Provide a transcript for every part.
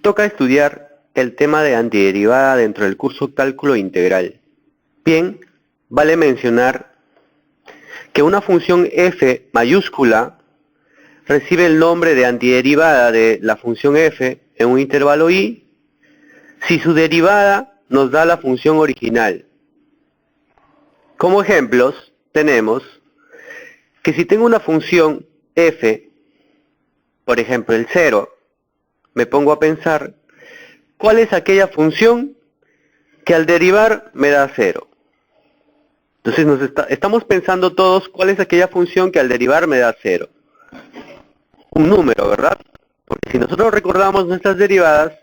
Toca estudiar el tema de antiderivada dentro del curso Cálculo Integral. Bien, vale mencionar que una función f mayúscula recibe el nombre de antiderivada de la función f en un intervalo i si su derivada nos da la función original. Como ejemplos tenemos que si tengo una función f, por ejemplo el 0, me pongo a pensar cuál es aquella función que al derivar me da 0. Entonces estamos pensando todos cuál es aquella función que al derivar me da 0. Un número, ¿verdad? Porque si nosotros recordamos nuestras derivadas,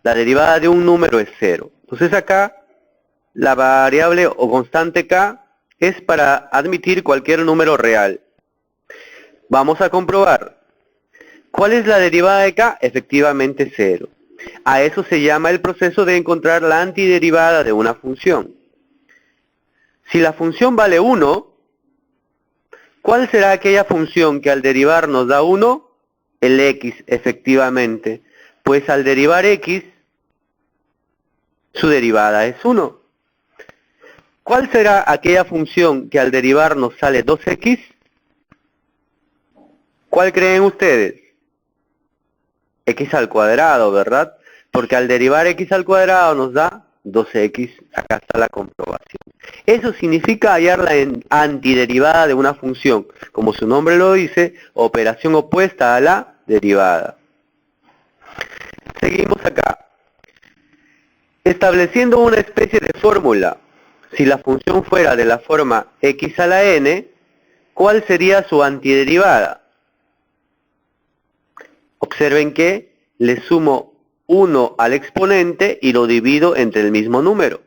la derivada de un número es 0. Entonces acá la variable o constante k es para admitir cualquier número real. Vamos a comprobar. ¿Cuál es la derivada de k? Efectivamente 0. A eso se llama el proceso de encontrar la antiderivada de una función. Si la función vale 1, ¿cuál será aquella función que al derivar nos da 1? El x, efectivamente. Pues al derivar x, su derivada es 1. ¿Cuál será aquella función que al derivar nos sale 2x? ¿Cuál creen ustedes? X al cuadrado, ¿verdad? Porque al derivar x al cuadrado nos da 2x. Acá está la comprobación. Eso significa hallar la antiderivada de una función. Como su nombre lo dice, operación opuesta a la derivada. Seguimos acá. Estableciendo una especie de fórmula. Si la función fuera de la forma x a la n, ¿cuál sería su antiderivada? Observen que le sumo 1 al exponente y lo divido entre el mismo número.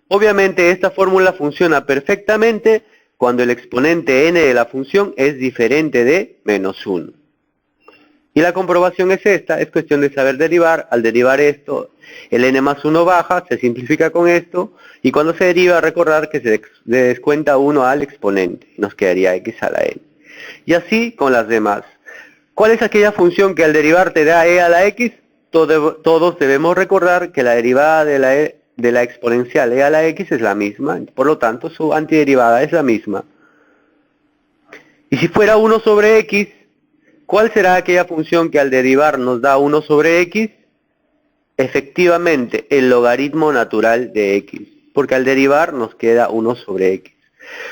Obviamente esta fórmula funciona perfectamente cuando el exponente n de la función es diferente de menos 1. Y la comprobación es esta, es cuestión de saber derivar. Al derivar esto, el n más 1 baja, se simplifica con esto, y cuando se deriva, recordar que se descuenta 1 al exponente, nos quedaría x a la n. Y así con las demás. ¿Cuál es aquella función que al derivar te da e a la x? Todos debemos recordar que la derivada de la exponencial e a la x es la misma, por lo tanto su antiderivada es la misma. Y si fuera 1 sobre x, ¿cuál será aquella función que al derivar nos da 1 sobre x? Efectivamente, el logaritmo natural de x, porque al derivar nos queda 1 sobre x.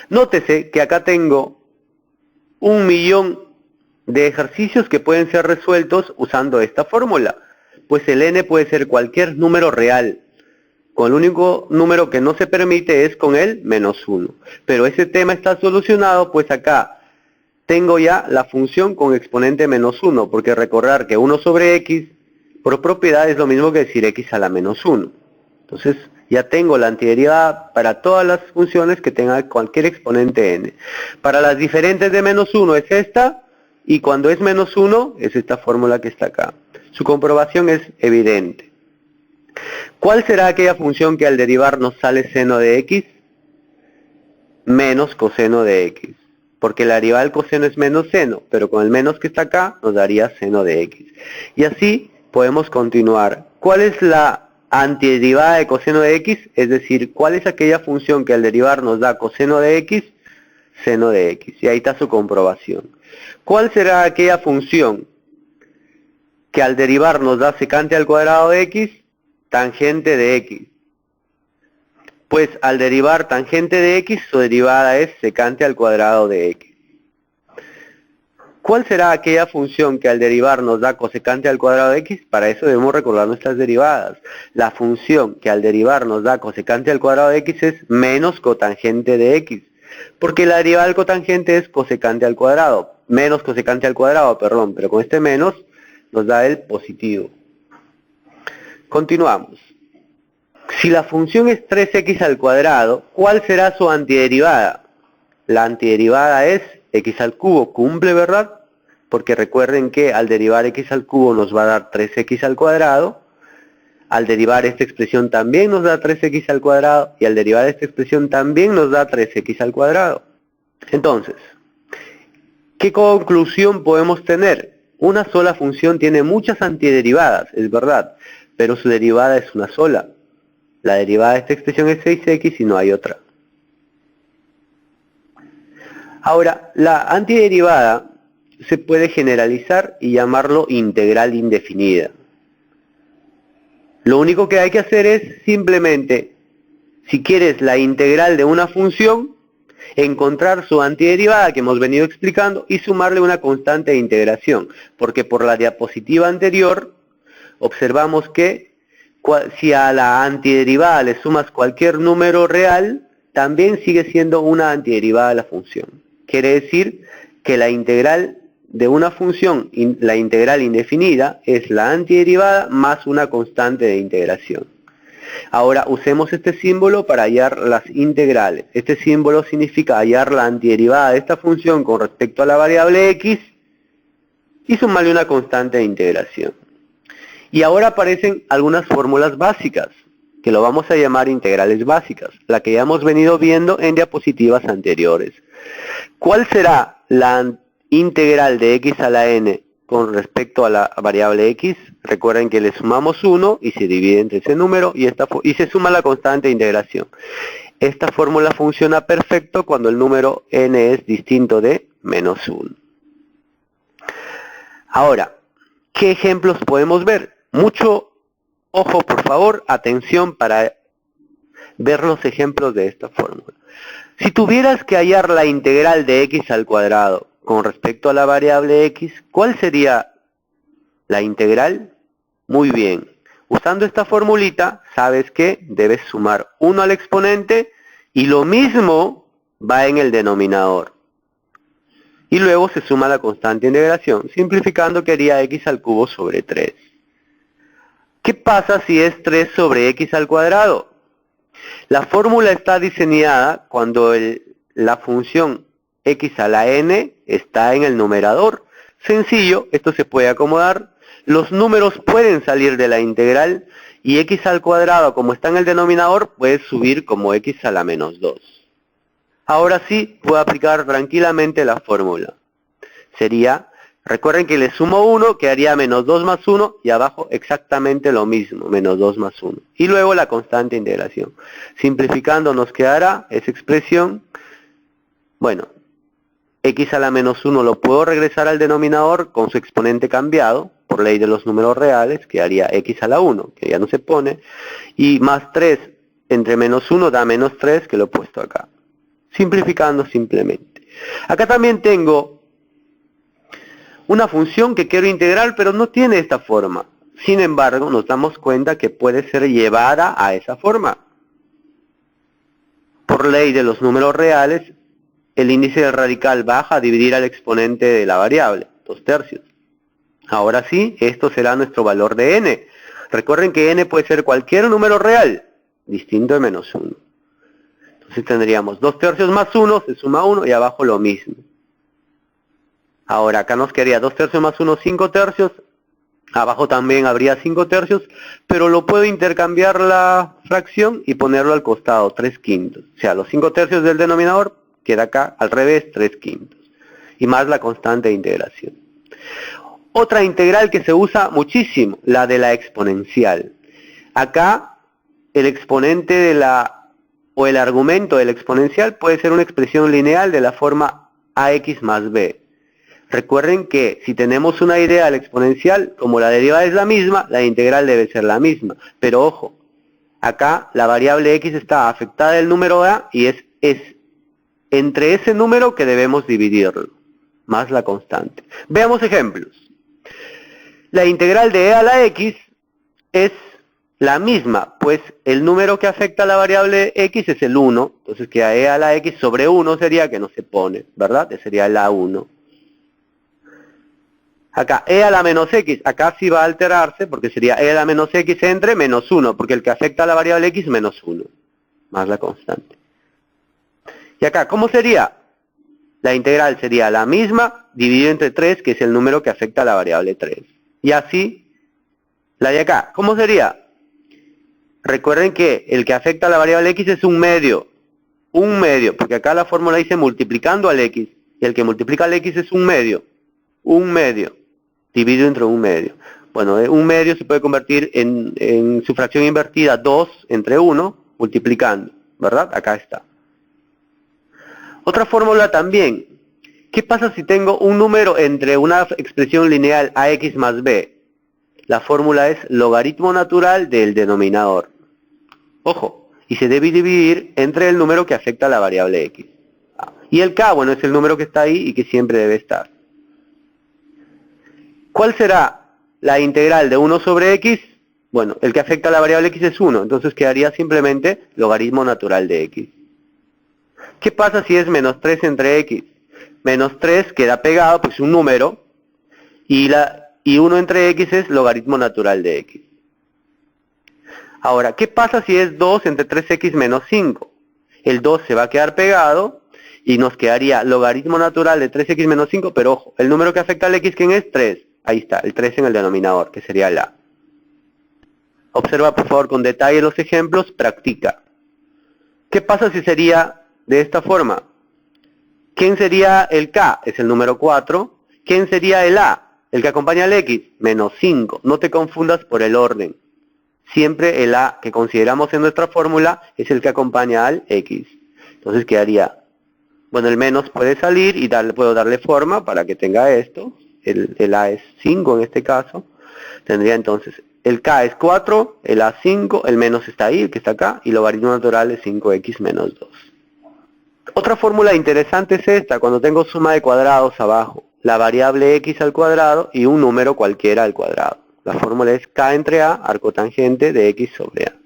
Nótese que acá tengo 1.000.000 de ejercicios que pueden ser resueltos usando esta fórmula, pues el n puede ser cualquier número real. Con el único número que no se permite es con el menos 1. Pero ese tema está solucionado, pues acá tengo ya la función con exponente menos 1, porque recordar que 1 sobre x, por propiedad, es lo mismo que decir x a la menos 1. Entonces, ya tengo la antiderivada para todas las funciones que tenga cualquier exponente n. Para las diferentes de menos 1 es esta, y cuando es menos 1 es esta fórmula que está acá. Su comprobación es evidente. ¿Cuál será aquella función que al derivar nos sale seno de x? Menos coseno de x. Porque la derivada del coseno es menos seno, pero con el menos que está acá nos daría seno de x. Y así podemos continuar. ¿Cuál es la antiderivada de coseno de x? Es decir, ¿cuál es aquella función que al derivar nos da coseno de x? Seno de x. Y ahí está su comprobación. ¿Cuál será aquella función que al derivar nos da secante al cuadrado de x? Tangente de x. Pues al derivar tangente de x, su derivada es secante al cuadrado de x. ¿Cuál será aquella función que al derivar nos da cosecante al cuadrado de x? Para eso debemos recordar nuestras derivadas. La función que al derivar nos da cosecante al cuadrado de x es menos cotangente de x. Porque la derivada del cotangente es cosecante al cuadrado. Menos cosecante al cuadrado, perdón. Pero con este menos nos da el positivo. Continuamos. Si la función es 3x al cuadrado, ¿cuál será su antiderivada? La antiderivada es x al cubo. Cumple, ¿verdad? Porque recuerden que al derivar x al cubo nos va a dar 3x al cuadrado. Al derivar esta expresión también nos da 3x al cuadrado. Y al derivar esta expresión también nos da 3x al cuadrado. Entonces, ¿qué conclusión podemos tener? Una sola función tiene muchas antiderivadas, es verdad, pero su derivada es una sola. La derivada de esta expresión es 6x y no hay otra. Ahora, la antiderivada se puede generalizar y llamarlo integral indefinida. Lo único que hay que hacer es simplemente, si quieres la integral de una función, encontrar su antiderivada que hemos venido explicando y sumarle una constante de integración, porque por la diapositiva anterior observamos que si a la antiderivada le sumas cualquier número real, también sigue siendo una antiderivada de la función. Quiere decir que la integral de una función, la integral indefinida, es la antiderivada más una constante de integración. Ahora usemos este símbolo para hallar las integrales. Este símbolo significa hallar la antiderivada de esta función con respecto a la variable x y sumarle una constante de integración. Y ahora aparecen algunas fórmulas básicas, que lo vamos a llamar integrales básicas, la que ya hemos venido viendo en diapositivas anteriores. ¿Cuál será la integral de x a la n con respecto a la variable x? Recuerden que le sumamos 1 y se divide entre ese número y se suma la constante de integración. Esta fórmula funciona perfecto cuando el número n es distinto de menos 1. Ahora, ¿qué ejemplos podemos ver? Mucho ojo, por favor, atención para ver los ejemplos de esta fórmula. Si tuvieras que hallar la integral de x al cuadrado con respecto a la variable x, ¿cuál sería la integral? Muy bien. Usando esta formulita, sabes que debes sumar 1 al exponente y lo mismo va en el denominador. Y luego se suma la constante de integración, simplificando quedaría x al cubo sobre 3. ¿Qué pasa si es 3 sobre x al cuadrado? La fórmula está diseñada cuando la función x a la n está en el numerador. Sencillo, esto se puede acomodar. Los números pueden salir de la integral y x al cuadrado, como está en el denominador, puede subir como x a la menos 2. Ahora sí, puedo aplicar tranquilamente la fórmula. Sería, recuerden que le sumo 1, quedaría menos 2 más 1, y abajo exactamente lo mismo, menos 2 más 1. Y luego la constante de integración. Simplificando nos quedará esa expresión, bueno, x a la menos 1 lo puedo regresar al denominador con su exponente cambiado, por ley de los números reales, quedaría x a la 1, que ya no se pone, y más 3 entre menos 1 da menos 3, que lo he puesto acá. Simplificando simplemente. Acá también tengo una función que quiero integrar, pero no tiene esta forma. Sin embargo, nos damos cuenta que puede ser llevada a esa forma. Por ley de los números reales, el índice del radical baja a dividir al exponente de la variable, 2/3. Ahora sí, esto será nuestro valor de n. Recuerden que n puede ser cualquier número real, distinto de menos 1. Entonces tendríamos 2/3 más 1, se suma 1 y abajo lo mismo. Ahora acá nos quedaría 2/3 más 1, 5/3. Abajo también habría 5/3, pero lo puedo intercambiar la fracción y ponerlo al costado, 3/5. O sea, los 5/3 del denominador queda acá al revés, 3/5. Y más la constante de integración. Otra integral que se usa muchísimo, la de la exponencial. Acá el exponente o el argumento del exponencial puede ser una expresión lineal de la forma ax más b. Recuerden que si tenemos una idea del exponencial, como la derivada es la misma, la integral debe ser la misma. Pero ojo, acá la variable x está afectada del número a y es entre ese número que debemos dividirlo, más la constante. Veamos ejemplos. La integral de e a la x es la misma, pues el número que afecta a la variable x es el 1, entonces que e a la x sobre 1 sería que no se pone, ¿verdad? Que sería el a1. Acá, e a la menos x, acá sí va a alterarse porque sería e a la menos x entre menos 1, porque el que afecta a la variable x es menos 1, más la constante. Y acá, ¿cómo sería? La integral sería la misma dividido entre 3, que es el número que afecta a la variable 3. Y así, la de acá, ¿cómo sería? Recuerden que el que afecta a la variable x es un medio, porque acá la fórmula dice multiplicando al x, y el que multiplica al x es un medio. dividido entre un medio. Bueno, un medio se puede convertir en su fracción invertida 2 entre 1, multiplicando, ¿verdad? Acá está. Otra fórmula también. ¿Qué pasa si tengo un número entre una expresión lineal ax más b? La fórmula es logaritmo natural del denominador. Ojo, y se debe dividir entre el número que afecta a la variable x. Y el k, bueno, es el número que está ahí y que siempre debe estar. ¿Cuál será la integral de 1 sobre x? Bueno, el que afecta a la variable x es 1, entonces quedaría simplemente logaritmo natural de x. ¿Qué pasa si es menos 3 entre x? Menos 3 queda pegado, pues un número, y 1 entre x es logaritmo natural de x. Ahora, ¿qué pasa si es 2 entre 3x menos 5? El 2 se va a quedar pegado y nos quedaría logaritmo natural de 3x menos 5, pero ojo, el número que afecta al x, ¿quién es? 3. Ahí está, el 3 en el denominador, que sería el a. Observa por favor con detalle los ejemplos, practica. ¿Qué pasa si sería de esta forma? ¿Quién sería el k? Es el número 4. ¿Quién sería el a? El que acompaña al x, menos 5. No te confundas por el orden. Siempre el a que consideramos en nuestra fórmula es el que acompaña al x. Entonces quedaría, bueno, el menos puede salir y puedo darle forma para que tenga esto. El a es 5 en este caso. Tendría entonces, el k es 4, el a 5, el menos está ahí, el que está acá, y logaritmo natural es 5x menos 2. Otra fórmula interesante es esta, cuando tengo suma de cuadrados abajo, la variable x al cuadrado y un número cualquiera al cuadrado. La fórmula es k entre a, arcotangente de x sobre a.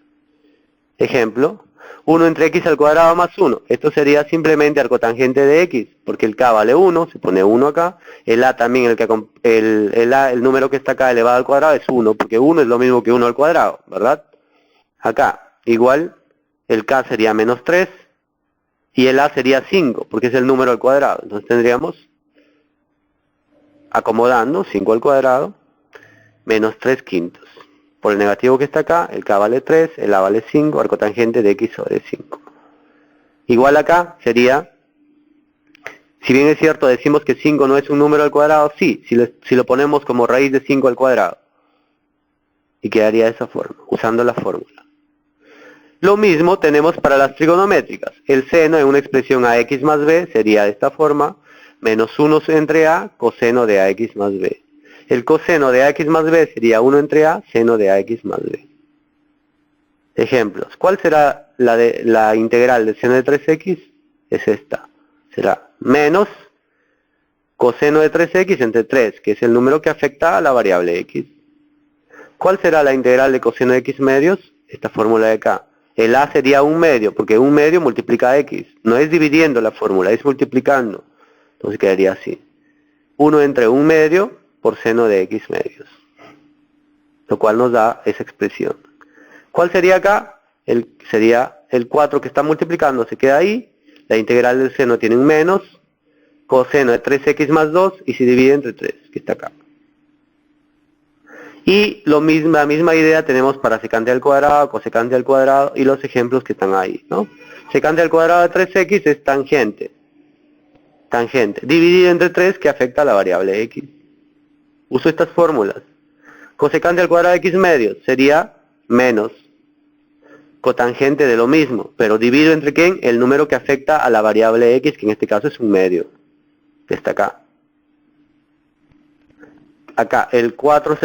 Ejemplo, 1 entre x al cuadrado más 1. Esto sería simplemente arcotangente de x, porque el k vale 1, se pone 1 acá. El a también, el número que está acá elevado al cuadrado es 1, porque 1 es lo mismo que 1 al cuadrado, ¿verdad? Acá, igual, el k sería menos 3. Y el a sería 5, porque es el número al cuadrado. Entonces tendríamos, acomodando, 5 al cuadrado, menos 3 quintos. Por el negativo que está acá, el k vale 3, el a vale 5, arcotangente de x sobre 5. Igual acá sería, si bien es cierto, decimos que 5 no es un número al cuadrado, sí, si lo ponemos como raíz de 5 al cuadrado. Y quedaría de esa forma, usando la fórmula. Lo mismo tenemos para las trigonométricas. El seno en una expresión ax más b sería de esta forma, menos 1 entre a, coseno de ax más b. El coseno de ax más b sería 1 entre a, seno de ax más b. Ejemplos. ¿Cuál será la integral del seno de 3x? Es esta. Será menos coseno de 3x entre 3, que es el número que afecta a la variable x. ¿Cuál será la integral de coseno de x medios? Esta fórmula de acá. El a sería un medio, porque un medio multiplica x. No es dividiendo la fórmula, es multiplicando. Entonces quedaría así. 1 entre un medio por seno de x medios. Lo cual nos da esa expresión. ¿Cuál sería acá? Sería el 4 que está multiplicando, se queda ahí. La integral del seno tiene un menos. Coseno de 3x más 2 y se divide entre 3, que está acá. Y la misma idea tenemos para secante al cuadrado, cosecante al cuadrado y los ejemplos que están ahí, ¿no? Secante al cuadrado de 3x es tangente. Tangente. Dividido entre 3 que afecta a la variable x. Uso estas fórmulas. Cosecante al cuadrado de x medios sería menos cotangente de lo mismo, pero dividido entre quién? El número que afecta a la variable x, que en este caso es un medio. Que está acá. Acá el 4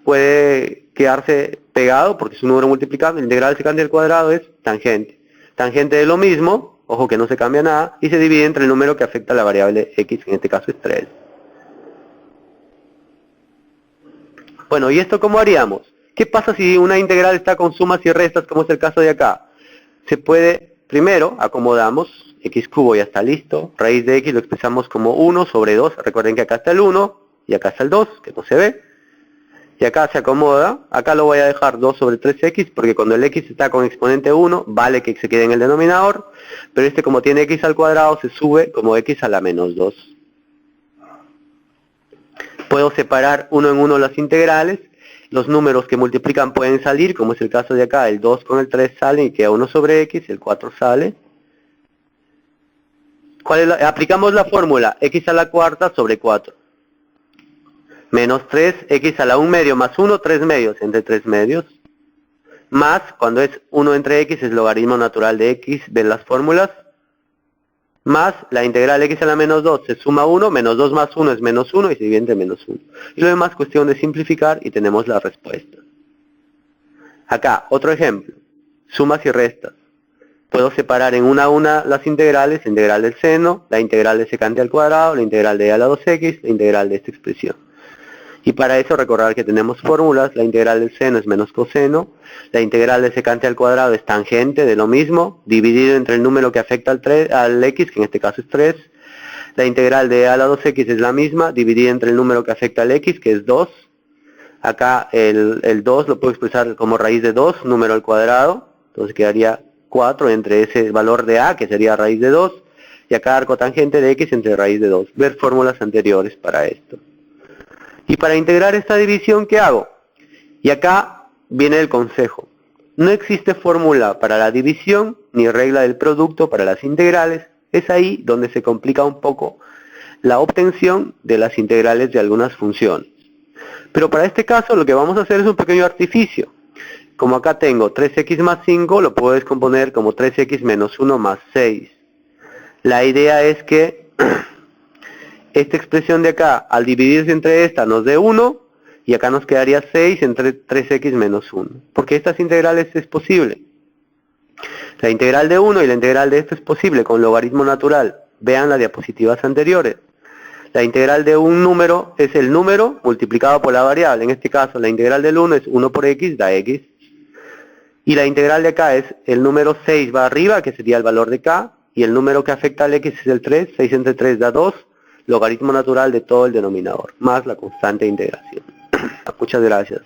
puede quedarse pegado porque es un número multiplicable. La integral secante al cuadrado es tangente. Tangente de lo mismo, ojo que no se cambia nada, y se divide entre el número que afecta a la variable x, que en este caso es 3. Bueno, ¿y esto cómo haríamos? ¿Qué pasa si una integral está con sumas y restas, como es el caso de acá? Se puede, primero, acomodamos, x cubo ya está listo, raíz de x lo expresamos como 1 sobre 2, recuerden que acá está el 1, y acá está el 2, que no se ve. Y acá se acomoda, acá lo voy a dejar 2 sobre 3x, porque cuando el x está con exponente 1, vale que se quede en el denominador, pero este como tiene x al cuadrado, se sube como x a la menos 2. Puedo separar uno en uno las integrales, los números que multiplican pueden salir, como es el caso de acá, el 2 con el 3 salen y queda 1 sobre x, el 4 sale. Aplicamos la fórmula, x a la cuarta sobre 4. menos 3x a la 1 medio más 1, 3 medios entre 3 medios, más, cuando es 1 entre x es logaritmo natural de x, ven las fórmulas, más la integral x a la menos 2 se suma 1, menos 2 más 1 es menos 1 y se divide entre menos 1. Y lo demás cuestión de simplificar y tenemos la respuesta. Acá, otro ejemplo, sumas y restas. Puedo separar en una a una las integrales, la integral del seno, la integral de secante al cuadrado, la integral de a la 2x, la integral de esta expresión. Y para eso recordar que tenemos fórmulas, la integral del seno es menos coseno, la integral de secante al cuadrado es tangente de lo mismo, dividido entre el número que afecta al x, que en este caso es 3. La integral de a la 2x es la misma, dividida entre el número que afecta al x, que es 2. Acá el 2 lo puedo expresar como raíz de 2, número al cuadrado, entonces quedaría 4 entre ese valor de a, que sería raíz de 2, y acá arco tangente de x entre raíz de 2. Ver fórmulas anteriores para esto. Y para integrar esta división, ¿qué hago? Y acá viene el consejo. No existe fórmula para la división, ni regla del producto para las integrales. Es ahí donde se complica un poco la obtención de las integrales de algunas funciones. Pero para este caso lo que vamos a hacer es un pequeño artificio. Como acá tengo 3x más 5, lo puedo descomponer como 3x menos 1 más 6. La idea es que esta expresión de acá, al dividirse entre esta, nos dé 1, y acá nos quedaría 6 entre 3x menos 1. Porque estas integrales es posible. La integral de 1 y la integral de esto es posible con logaritmo natural. Vean las diapositivas anteriores. La integral de un número es el número multiplicado por la variable. En este caso, la integral del 1 es 1 por x, da x. Y la integral de acá es el número 6 va arriba, que sería el valor de k. Y el número que afecta al x es el 3. 6 entre 3 da 2. Logaritmo natural de todo el denominador, más la constante de integración. Muchas gracias.